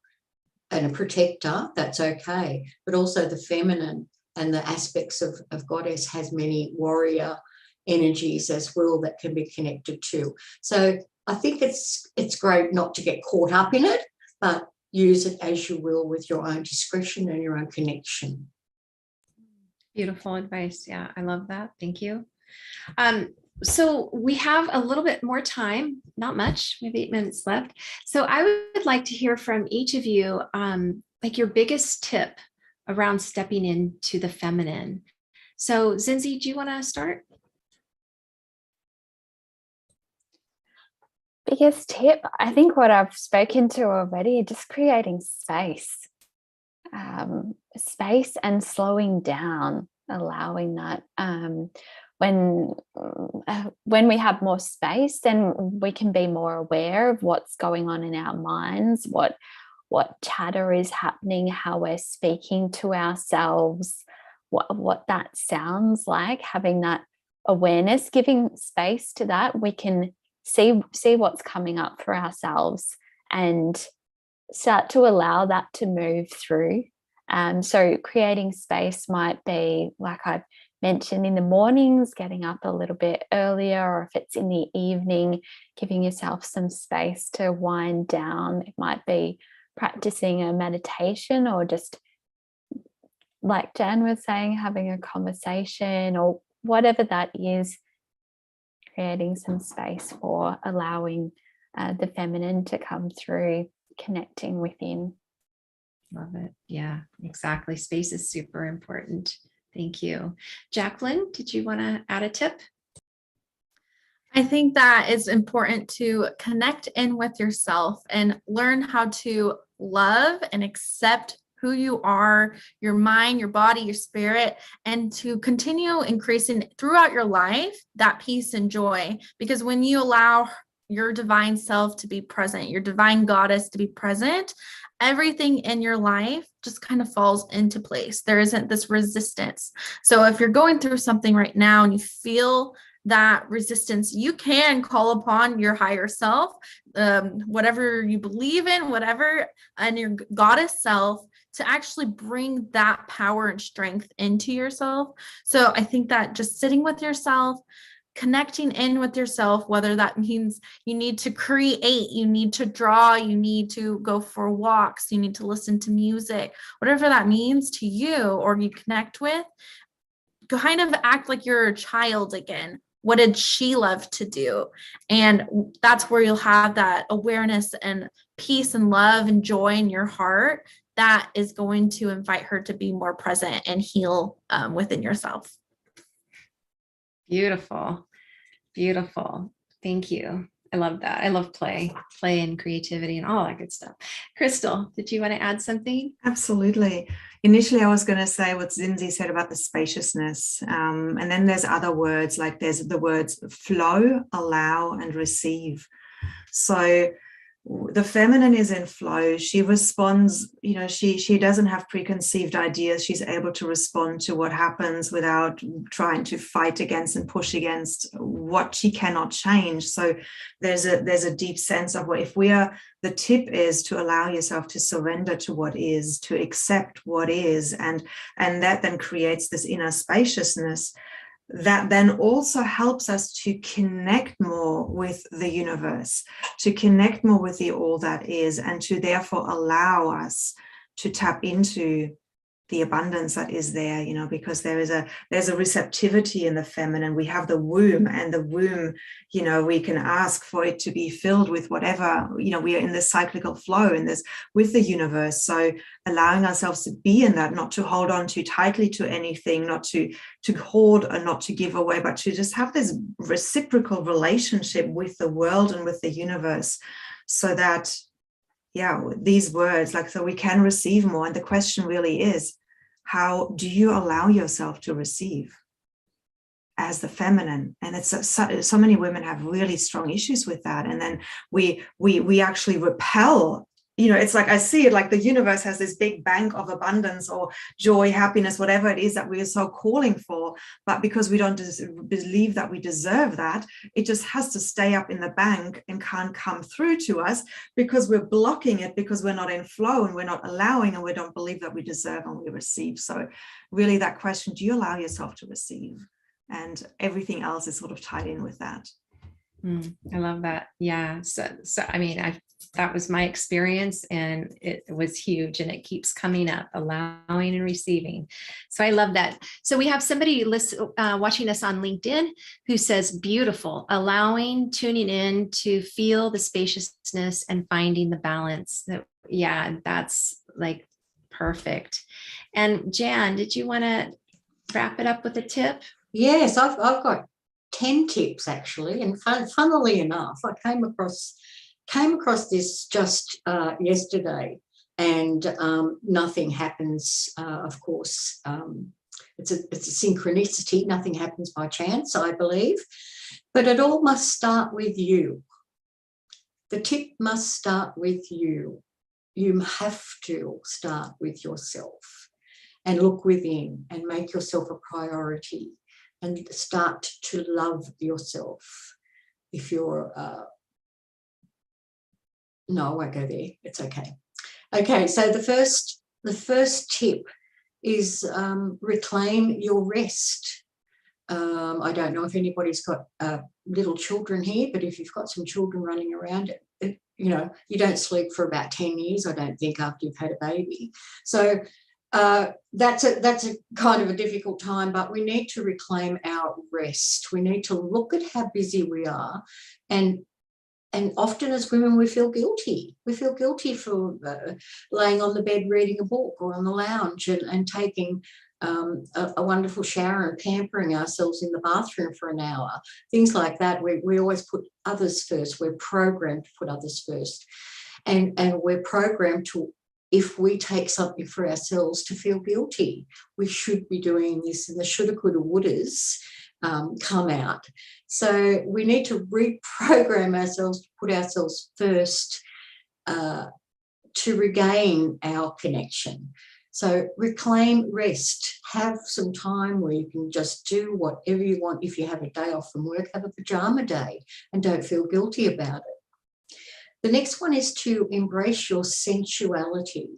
and a protector, that's okay. But also the feminine and the aspects of goddess has many warrior energies as well that can be connected to. So I think it's great not to get caught up in it, but use it as you will with your own discretion and your own connection. Beautiful advice. Yeah, I love that. Thank you. So we have a little bit more time, not much, maybe 8 minutes left. So I would like to hear from each of you, like your biggest tip around stepping into the feminine. So Zinzi, do you want to start? Biggest tip, I think what I've spoken to already, just creating space. Space and slowing down, allowing that. When we have more space, then we can be more aware of what's going on in our minds, what chatter is happening, how we're speaking to ourselves, what that sounds like. Having that awareness, giving space to that, we can see what's coming up for ourselves and start to allow that to move through. So creating space might be, like I've mentioned, in the mornings, getting up a little bit earlier, or if it's in the evening, giving yourself some space to wind down. It might be practicing a meditation, or just, like Jan was saying, having a conversation, or whatever that is, creating some space for allowing the feminine to come through, connecting within. Love it. Yeah, exactly. Space is super important. Thank you. Jacqueline, did you want to add a tip? I think that it's important to connect in with yourself and learn how to love and accept who you are, your mind, your body, your spirit, and to continue increasing throughout your life that peace and joy. Because when you allow your divine self to be present, your divine goddess to be present, everything in your life just kind of falls into place. There isn't this resistance. So if you're going through something right now and you feel that resistance, you can call upon your higher self, whatever you believe in, whatever, and your goddess self to actually bring that power and strength into yourself. So I think that just sitting with yourself, connecting in with yourself, whether that means you need to create, you need to draw, you need to go for walks, you need to listen to music, whatever that means to you or you connect with, kind of act like you're a child again. What did she love to do? And that's where you'll have that awareness and peace and love and joy in your heart that is going to invite her to be more present and heal within yourself. Beautiful. Beautiful. Thank you. I love that. I love play and creativity and all that good stuff. Crystal, did you want to add something? Absolutely. Initially, I was going to say what Zinzi said about the spaciousness. And then there's other words, like there's the words flow, allow, and receive. So the feminine is in flow. She responds, she doesn't have preconceived ideas. She's able to respond to what happens without trying to fight against and push against what she cannot change. So there's a deep sense of the tip is to allow yourself to surrender to what is, to accept what is, and that then creates this inner spaciousness that then also helps us to connect more with the universe, to connect more with the all that is, and to therefore allow us to tap into the abundance that is there, you know, because there's a receptivity in the feminine. We have the womb, and the womb, you know, we can ask for it to be filled with whatever, you know, we are in this cyclical flow in this with the universe. So allowing ourselves to be in that, not to hold on too tightly to anything, not to hoard or not to give away, but to just have this reciprocal relationship with the world and with the universe, so that, yeah, these words, like, so we can receive more. And the question really is, how do you allow yourself to receive as the feminine? And it's so many women have really strong issues with that. And then we actually repel. You know, it's like, I see it like the universe has this big bank of abundance or joy, happiness, whatever it is that we are so calling for. But because we don't believe that we deserve that, it just has to stay up in the bank and can't come through to us, because we're blocking it, because we're not in flow and we're not allowing, and we don't believe that we deserve and we receive. So really that question, do you allow yourself to receive? And everything else is sort of tied in with that. I love that. Yeah. So I mean, that was my experience, and it was huge, and it keeps coming up, allowing and receiving. So I love that. So we have somebody watching us on LinkedIn who says, beautiful, allowing, tuning in to feel the spaciousness and finding the balance. Yeah, that's like perfect. And Jan, did you want to wrap it up with a tip? Yes, I've got 10 tips actually, and funnily enough, I came across this just yesterday, and nothing happens. Of course, it's a synchronicity. Nothing happens by chance, I believe, but it all must start with you. The tip must start with you. You have to start with yourself and look within and make yourself a priority. And start to love yourself. If you're, no, I won't go there. It's okay. Okay, so the first tip is reclaim your rest. I don't know if anybody's got little children here, but if you've got some children running around, you know, you don't sleep for about 10 years, I don't think, after you've had a baby. So that's a kind of a difficult time, but we need to reclaim our rest. We need to look at how busy we are, and often as women we feel guilty. We feel guilty for laying on the bed reading a book, or on the lounge and taking a wonderful shower and pampering ourselves in the bathroom for an hour. Things like that. We always put others first. We're programmed to put others first, and we're programmed to, if we take something for ourselves, to feel guilty. We should be doing this, and the shoulda, coulda, wouldas come out. So we need to reprogram ourselves to put ourselves first to regain our connection. So reclaim rest. Have some time where you can just do whatever you want. If you have a day off from work, have a pajama day and don't feel guilty about it. The next one is to embrace your sensuality.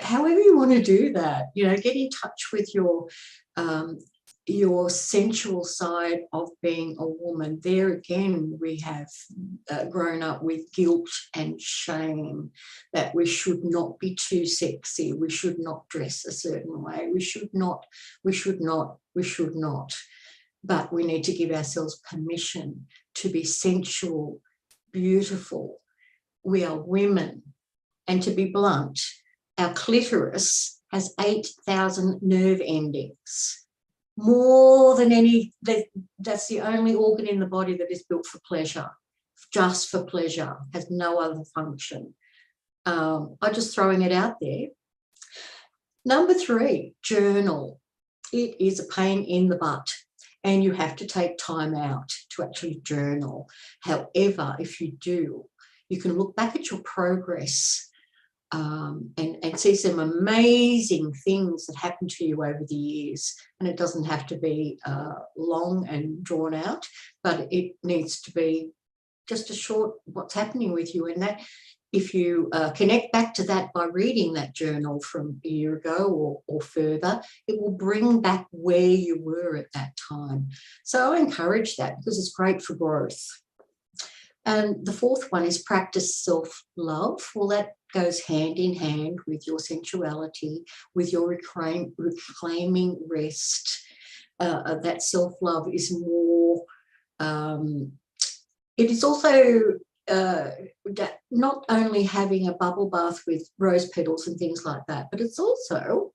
However you want to do that, you know, get in touch with your sensual side of being a woman. There again, we have grown up with guilt and shame that we should not be too sexy. We should not dress a certain way. We should not. But we need to give ourselves permission to be sensual, beautiful. We are women. And to be blunt, our clitoris has 8,000 nerve endings. More than any, that's the only organ in the body that is built for pleasure, just for pleasure, has no other function. I'm just throwing it out there. Number 3, journal. It is a pain in the butt, and you have to take time out to actually journal. However, if you do, you can look back at your progress and see some amazing things that happened to you over the years. And it doesn't have to be long and drawn out, but it needs to be just a short what's happening with you. And that, if you connect back to that by reading that journal from a year ago or further, it will bring back where you were at that time. So I encourage that because it's great for growth. And the fourth one is practice self-love. Well, that goes hand in hand with your sensuality, with your reclaiming rest. That self-love is more, it is also not only having a bubble bath with rose petals and things like that, but it's also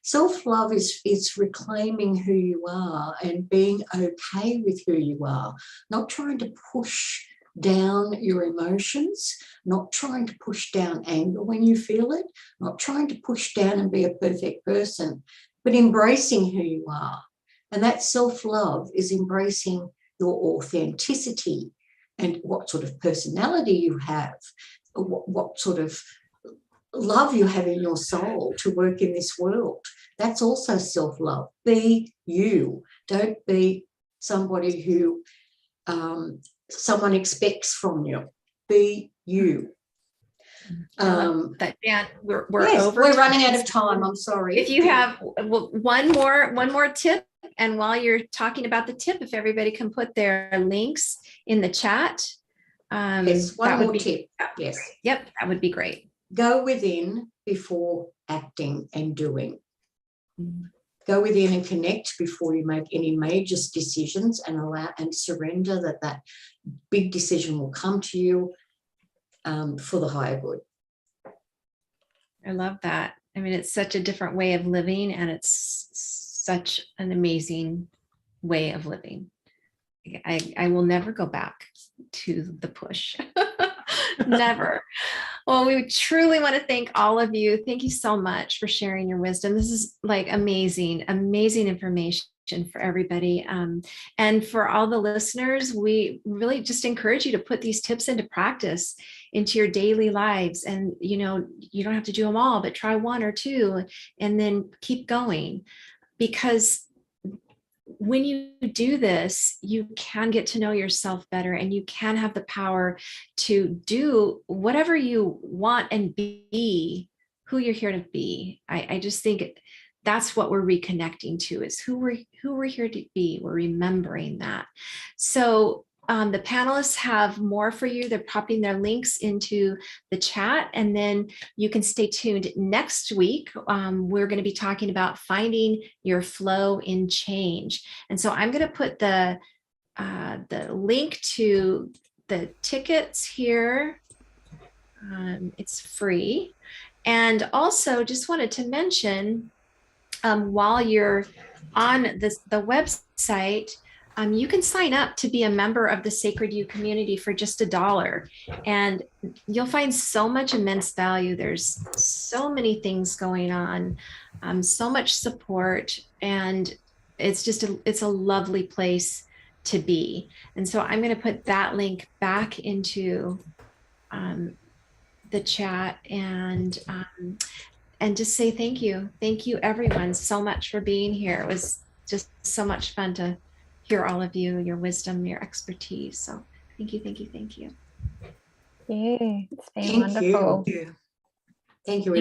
self-love is reclaiming who you are and being okay with who you are, not trying to push down your emotions, not trying to push down anger when you feel it, not trying to push down and be a perfect person, but embracing who you are. And that self-love is embracing your authenticity and what sort of personality you have, what sort of love you have in your soul to work in this world. That's also self-love. Be you. Don't be somebody who someone expects from you. Be you. That, Jan, we're yes, over. We're running out of time. I'm sorry. If you have one more tip, and while you're talking about the tip, if everybody can put their links in the chat. Yes, one more tip. Yes. Yep, that would be great. Go within before acting and doing. Go within and connect before you make any major decisions, and allow and surrender that big decision will come to you for the higher good. I love that. I mean, it's such a different way of living, and it's such an amazing way of living. I will never go back to the push. Never. Well, we truly want to thank all of you. Thank you so much for sharing your wisdom. This is like amazing information for everybody. And for all the listeners, we really just encourage you to put these tips into practice into your daily lives. And, you know, you don't have to do them all, but try one or two and then keep going. Because when you do this, you can get to know yourself better, and you can have the power to do whatever you want and be who you're here to be. I just think that's what we're reconnecting to, is who we're here to be. We're remembering that. So the panelists have more for you. They're popping their links into the chat, and then you can stay tuned. Next week, we're going to be talking about finding your flow in change. And so I'm going to put the link to the tickets here. It's free. And also just wanted to mention, while you're on the website, you can sign up to be a member of the Sacred You community for just $1, and you'll find so much immense value. There's so many things going on, so much support, and it's a lovely place to be. And so I'm going to put that link back into the chat, and just say thank you everyone so much for being here. It was just so much fun to hear all of you, your wisdom, your expertise. So thank you. Yeah, it's been wonderful. Thank you.